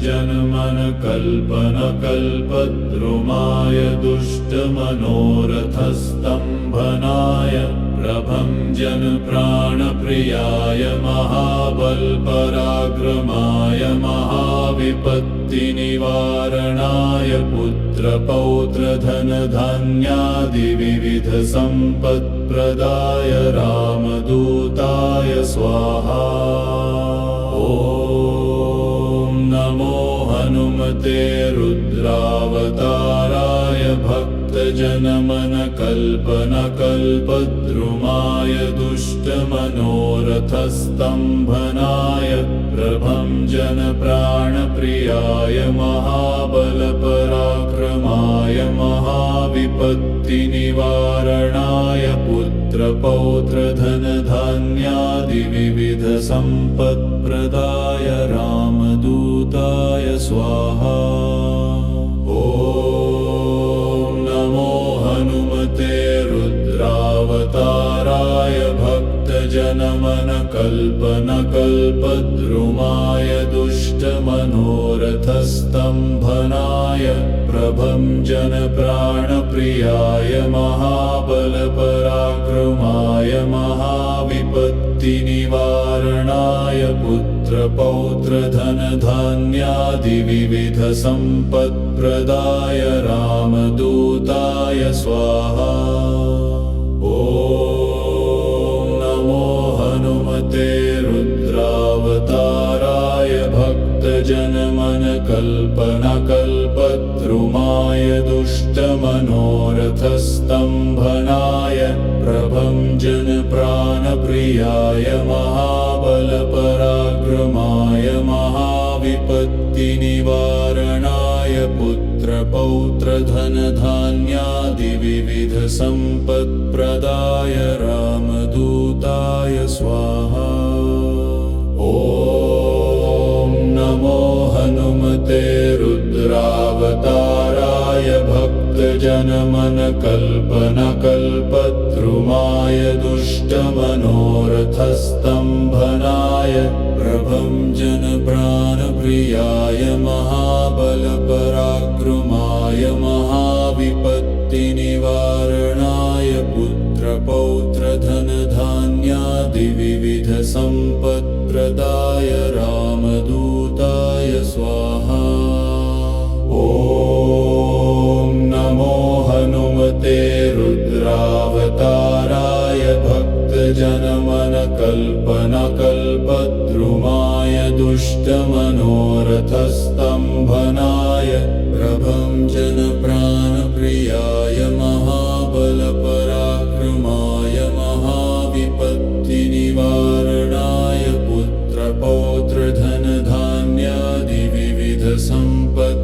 भक्तजनमनकल्पनकल्पद्रुमाय दुष्टमनोरथस्तम्भनाय प्रभञ्जनप्राणप्रियाय महाबलपराक्रमाय महाविपत्तिनिवारणाय पुत्रपौत्रधनधान्यादिविविधसम्पत्प्रदाय रामदूताय स्वाहा। ॐ नमो हनुमते रुद्रावताराय भक्तजनमनकल्पनकल्पद्रुमाय दुष्टमनोरथस्तम्भनाय प्रभञ्जनप्राणप्रियाय महाबलपराक्रमाय महाविपत्तिनिवारणाय पुत्रपौत्रधनधान्यादिविविधसम्पत्प्रदाय रामदूताय स्वाहा। ॐ नमो हनुमते रुद्रावताराय भक्तजनमनकल्पनकल्पद्रुमाय दुष्टमनोरथस्तम्भनाय प्रभञ्जनप्राणप्रियाय महाबलपराक्रमाय महाविपत्तिनिवारणाय पुत्रपौत्रधनधान्यादिविविधसम्पत्प्रदाय रामदूताय स्वाहा। ॐ नमो हनुमते रुद्रावताराय भक्तजनमनकल्पनकल्पद्रुमाय दुष्टमनोरथस्तम्भनाय प्रभञ्जनप्राणप्रियाय महाबलपराक्रमाय महाविपत्तिनिवारणाय पुत्रपौत्रधनधान्यादिविविधसम्पत्प्रदाय रामदूताय स्वाहा। ॐ नमो हनुमते रुद्रावताराय भक्तजनमनकल्पनकल्पद्रुमाय दुष्टमनोरथस्तम्भनाय प्रभञ्जनप्राणप्रियाय महाबलपराक्रमाय महाविपत्तिनिवारणाय पुत्रपौत्रधनधान्यादिविविधसम्पत्प्रदाय रामदूताय स्वाहा। ॐ नमो हनुमते रुद्रावताराय भक्तजनमनकल्पनकल्पद्रुमाय दुष्टमनोरथस्तम्भनाय प्रभञ्जनप्राणप्रियाय महाबलपराक्रमाय महाविपत्तिनिवारणाय पुत्रपौत्रधनधान्यादिविविधसम्पत्